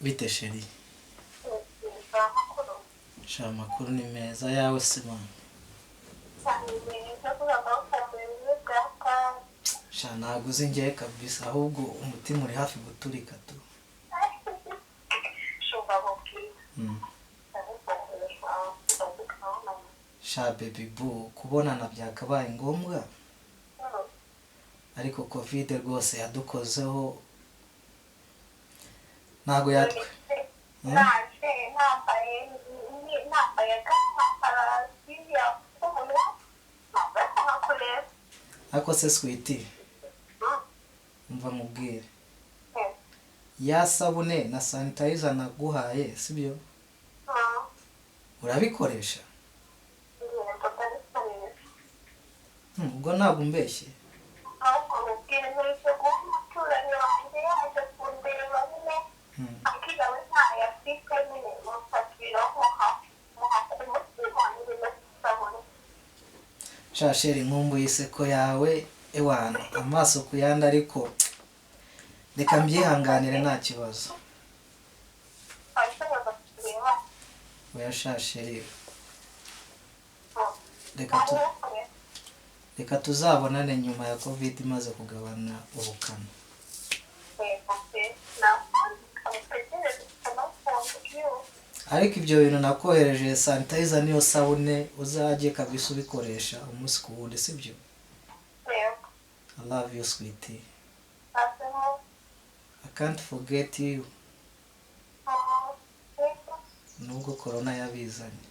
Bite sheri? Sha amakuru ni meza yawe sima. Sha ntabwo uzi njye kabisa ahubwo umutima uri hafi guturika tu. Sha baby boo kubonana byakabaye ngombwa ariko covid rwose yadukozeho ntago yatwe. Ako se sweetie umva mubwire ya sabune na sanitizer naguhaye sibyo urabikoresha ubwo ntabwo mbeshye shasheri nkumbuye iseko yawe ewana amaso kuyanda ariko reka mbyihanganire nta kibazo oya shasheri reka tuzabonane nyuma ya covid imaze kugabana ubukana ariko ibyo bintu nakohereje sanitizer niyo sabune uzajye kabisa ubikoresha umunsi ku wundi sibyo I love you sweetie I can't forget you nubwo corona yabizanye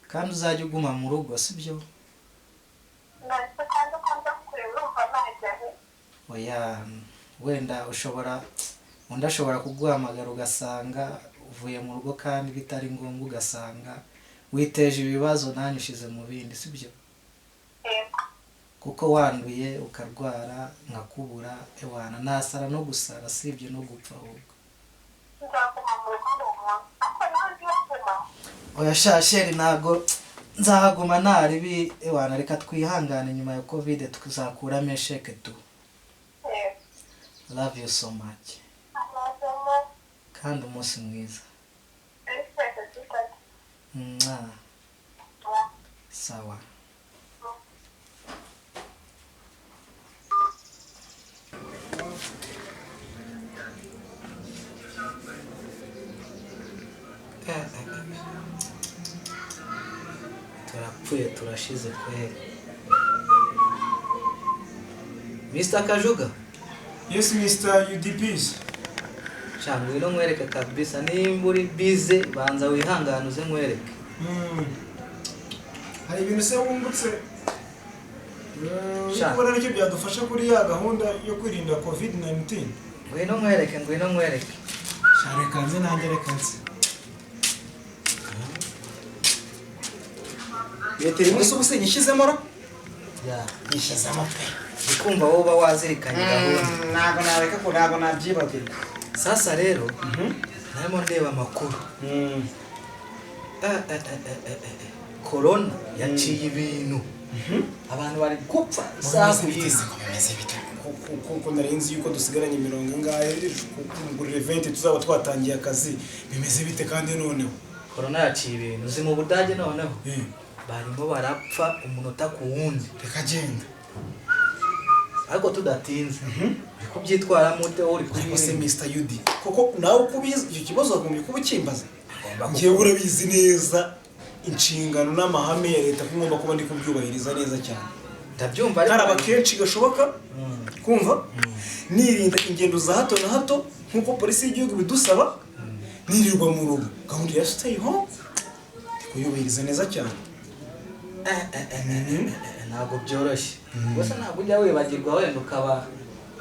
kandi uzajya uguma mu rugo sibyo oya wenda ushobora kuguhamagara ugasanga uvuye mu rugo kandi bitari ngombwa ugasanga witeje ibibazo nanyu ushize mu bindi sibyo kuko wanduye ukarwara nkakubura ewana nasara no gusara sibyo no gupfa ahubwo oya shasheri ntago nzahaguma naribi ewana reka twihangane nyuma ya covid tuzakuramo esheke tu love you so much kandi umunsi mwiza sawa turapfuye turashize kweli Mr. Kajuga. Yes, Mr. UDPs. Changu ino mwereke kabisa nimba uri busy banza wihangana uze mwereke. Hari ibintu se wungutse. Ukora n'icyo byadufasha kuri ya gahunda yo kwirinda COVID-19. Ngwino mwereke. Share kanze nanjye rekanze. Yeteri muri subuse nyishizemo ro? Ya, nyishizemo pe. Ndikumva woba wazirikanye gahunda. Ntago nareka ko ntago nabyibagirwa. Sasa rero narimo ndeba amakuru. Corona yaciye ibintu. Abantu bari gupfa sakuyise komeze bita. Kuko narinzi yuko dusigaranye mirongo ngahe kugurira event tuzaba twatangiye akazi bimeze bite kandi noneho Corona yaciye ibintu uzi mu Budage noneho barimo barapfa umunota ku wundi reka genda ariko tudatinze ko byitwara mute uri kuri se Mr. Yudi koko nawe kubizi icyo kibazo agomba kuba kimbaza ngiye urabizi neza inshingano n'amahame ya leta ngomba kuba ndi kubyubahiriza neza cyane ndabyumva ariko abakenshi gashoboka kumva nirinda ingendo za hato na hato nkuko polisi y'igihugu bidusaba nirirwa mu rugo gahunda ya stay home kuyubahiriza neza cyane ntabwo byoroshye gusa ntabwo ujya wibagirwa wenda ukaba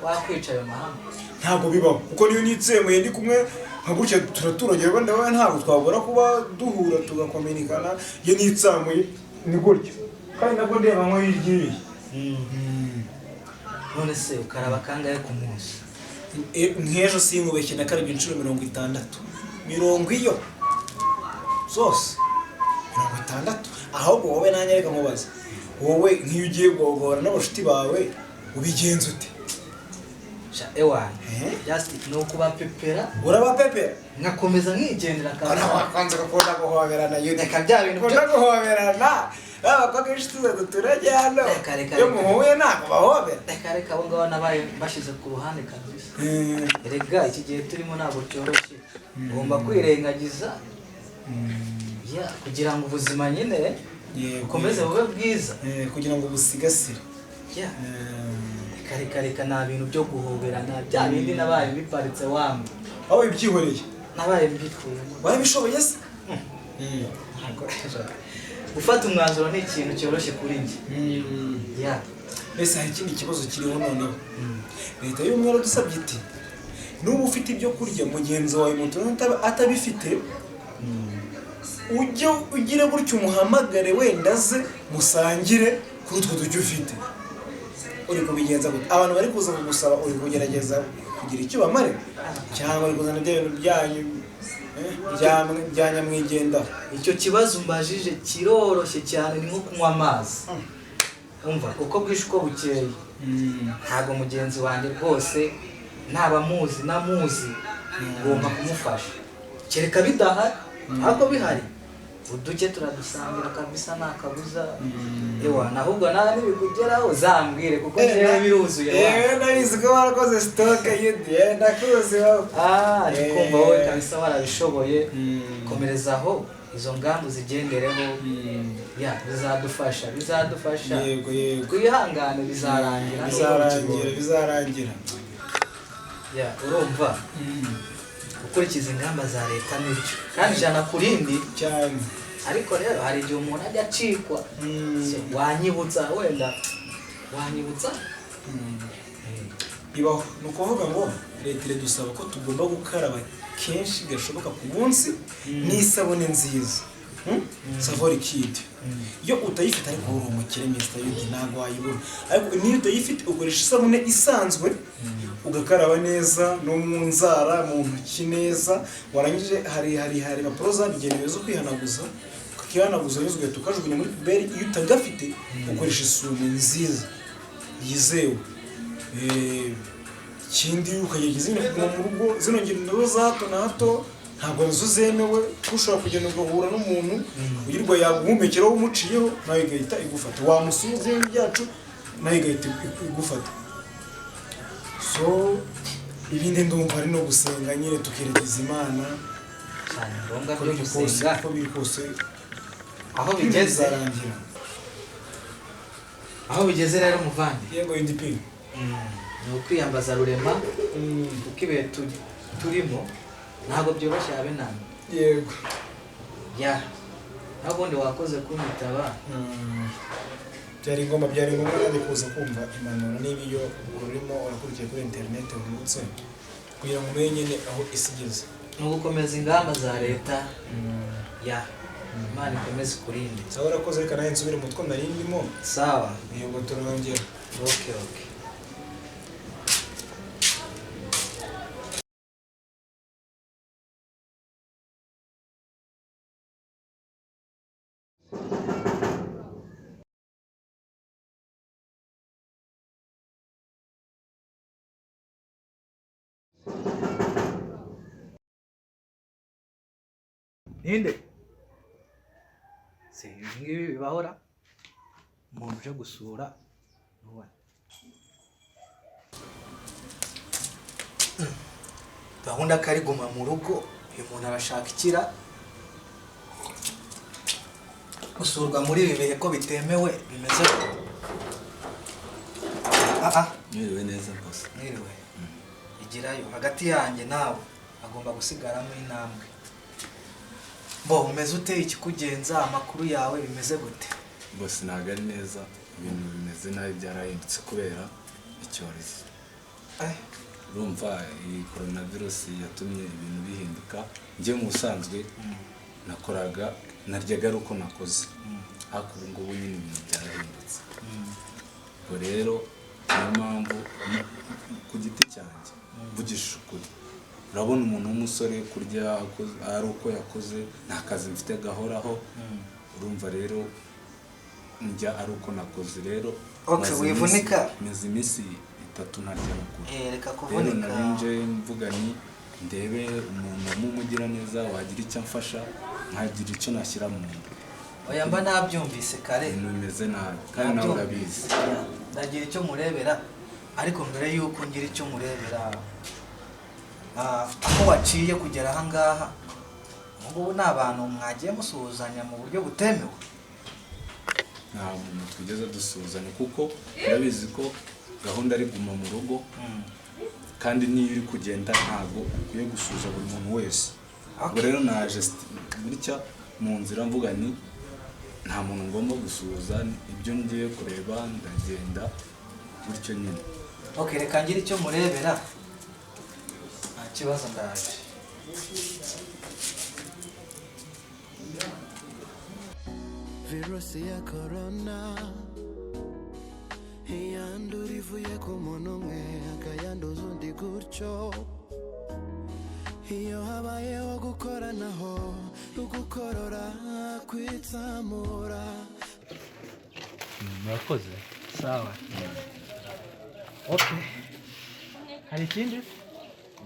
wakwica ayo mahame ntabwo bibaho kuko niyo nitsemuye ndi kumwe nka gutya turaturanye wenda wowe ntabwo twabura kuba duhura tugakominikana iyo nitsamuye ni gutyo kandi nabwo ndeba nko yigiriye none se ukaraba kangahe ku munsi nk'ejo sinkubeshye nakarabye inshuro 60 iyo zose 60 ahubwo wowe nanjye reka mubaza wowe nk'iyo ugiye guhora n'abashuti bawe ubigenza ute ewana just no kubapepera urabapepera ngakomeza nkigendera kana wakanze gukunda guhoberana yude reka bya bintu byo guhoberana abakobwa inshuti turajyana yo muhuye nako bahobera reka abo ngabo nabaye bashize ku ruhande kabisa rega iki gihe turimo ntabwo cyoroshye ugomba kwirengagiza kugira ngo ubuzima nyine ukomeze bube bwiza kugira ngo busigasire reka nta bintu byo guhoberana bya bindi nabaye biparitse wamwe aho ibyihoreye nabaye mbikuye wabishoboye se gufata umwanzuro ni ikintu cyoroshye kuri njye mbese hari ikindi kibazo kiriho noneho leta y'umwera dusabye iti nuba ufite ibyo kurya mugenzi wawe muto atabifite ujye ugire gutyo umuhamagare wenda aze musangire kuri utwo duke ufite uri kubigenza gute abantu bari kuza kugusaba uri kugerageza kugira icyo bamare cyangwa uri kuzana ibyo bintu byanyu bya nyamwigenda icyo kibazo mbajije kiroroshye cyane ni nko kunywa amazi umva uko bwishe uko bukeye ntabwo mugenzi wanjye rwose ntaba muzi namuzi ngomba kumufasha kereka bidahari ariko bihari uduke turadusangira kabisa nakabuza ewana ahubwo nawe nibikugeraho zambwire kuko njyewe biruzuye nabizi ko warakoze stock y'igihe ndakuzi ndikumva wowe kabisa warabishoboye komerezaho izo ngamba zigendereho bizadufasha yego twihangane bizarangira urumva gukurikiza ingamba za leta nibyo kandi ijana ku rindi cyane ariko rero hari igihe umuntu ajya acikwa wanyibutsa wenda bibaho ni ukuvuga ngo leta iradusaba ko tugomba gukaraba kenshi gashoboka ku munsi n'isabune nziza savori kidi iyo utayifite ariko uri umukire Mr. Yugi ntabwo wayibura ariko niyo utayifite ukoresha isabune isanzwe ugakaraba neza no mu nzara mu ntoki neza warangije hari impapuro zabigenewe zo kwihanaguza ukihanaguza neza ugahita ukajugunya muri puberi iyo utagafite ukoresha isume nziza yizewe ikindi ukagerageza mu rugo zino ngendo za hato na hato ntabwo nazo zemewe ushobora kugenda ugahura n'umuntu uyirwa yaguhumekeraho umuciyeho nawe igahita igufata wamusubiza ibintu byacu nawe igahita igufata so ibindi ndumva ari no gusenga nyine tukerekeza Imana cyane ngombwa byo gusenga ko biri kose aho bigeze rero muvandi yego UDP ni ukwiyambaza rurema kuko ibihe turimo ntabwo byoroshye habe nani yego nabundi wakoze kumitaba byari ngombwa kandi kuza kumva impanuro niba iyo urimo urakurikiye kuri internet wungutse kugira ngo umenye nyine aho isi igeze ni ugukomeza ingamba za leta Imana ikomeze kurinde sawa urakoze reka nawe nsubire mu two nari ndimo sawa yego turongera okay ninde se ngibi bibahora umuntu uje gusura nuwa gahunda kari guma mu rugo uyu muntu arashaka ikira gusurwa muri ibi bihe ko bitemewe bimeze mwiriwe neza rwose mwiriwe igirayo hagati yanjye nawe agomba gusigaramo intambwe umeze uteye ikikugenza amakuru yawe bimeze gute bose ntabwo ari neza ibintu bimeze nabi byarahindutse kubera icyorezo urumva iyi coronavirus yatumye ibintu bihinduka njye mu busanzwe nakoraga naryaga ari uko nakoze ariko ubu ngubu nyine ibintu byarahindutse ubwo rero niyo mpamvu ku giti cyanjye mvugisha ukuri urabona umuntu w'umusore kurya ari uko yakoze nta kazi mfite gahoraho urumva rero njya ari uko nakoze rero wivunika meze iminsi itatu ntarya mukuru. reka Rero kuvunika. narinje mvuga ni ndebe umuntu w'umugira neza wagira icyo amfasha nkagira icyo nashyira mu nda. Oya mba nabyumvise kare. Ibintu bimeze nabi kandi nawe urabizi. Ndagira icyo murebera ariko mbere yuko ngira icyo murebera aho waciye kugera aha ngaha ubu ni abantu mwagiye musuhuzanya mu buryo butemewe. Nta muntu twigeze dusuhuzanya kuko urabizi ko gahunda ari guma mu rugo kandi niyo iri kugenda ntabwo ukwiye gusuhuza buri muntu wese. Ubwo rero naje bitya mu nzira mvuga ni nta muntu ngomba gusuhuza, ibyo ngiye kureba ndagenda gutyo nyine. Okay, reka ngira icyo murebera nta kibazo ndaje. Virusi ya corona iyandura ivuye ku muntu umwe akayanduza undi gutyo. Iyo habayeho gukoranaho ugukorora kwitsamura. Murakoze. Sawa. Okay. Hari ikindi?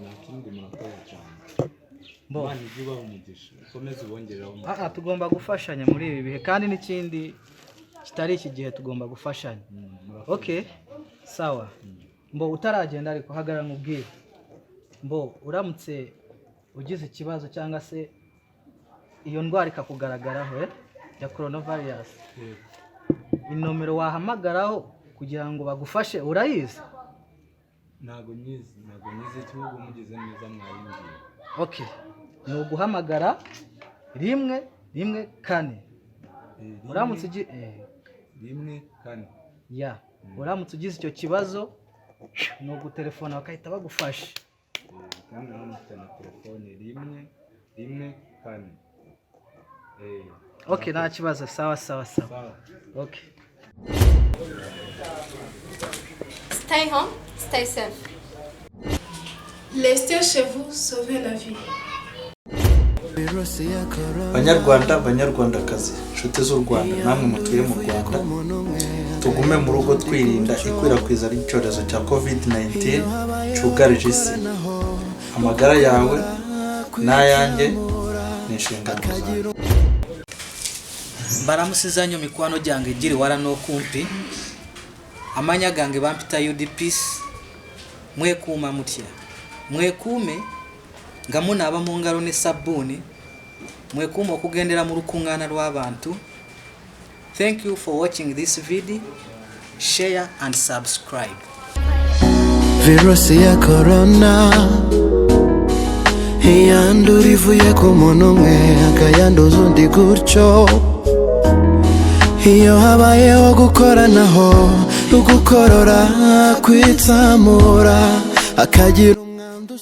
Nakindi murakoze cyane. Bo. Imana ijye ibaha umugisha. Ukomeze ubongereho. Tugomba gufashanya muri ibi bihe kandi n'ikindi kitari iki gihe tugomba gufashanya. Okay. Sawa. Mbo utaragenda ariko hagarara nkubwire. Mbo uramutse ugize ikibazo cyangwa se iyo ndwara ikakugaragaraho ya coronavirus. Inomero wahamagaraho kugira ngo bagufashe urayizi? Ntago nyizi ikibugo mugize neza mwayimbye. Okay. Ni uguhamagara 114. Uramutse 114. Ya. Uramutse ugize icyo kibazo no gutelefona bakahita bagufasha. Kandi namufite na telefone 114. Okay, nta kibazo. Sawa. Okay. Stay home, stay safe. Restez chez vous, sauvez la vie. Banyarwanda, banyarwandakazi, inshuti z'u Rwanda, namwe mutuye mu Rwanda, tugume mu rugo twirinda ikwirakwiza ry'icyorezo cya COVID-19 cyugarije isi. Amagara yawe n'ayanjye ni inshingano zawe. Mbaramusizanyo mikwano jange jiri wala no kumpi. Amanya gange bampita UDPs. Mwekuuma mutya. Mwekuume nga munaaba mu ngalo ne sabbuuni. Mwekuume okugendera mu lukuŋŋaana lw'abantu. Thank you for watching this video. Share and subscribe. Virusi ya corona iyandura ivuye ku muntu umwe akayanduza undi gutyo. Iyo habayeho gukoranaho ugukorora kwitsamura akagira umwanda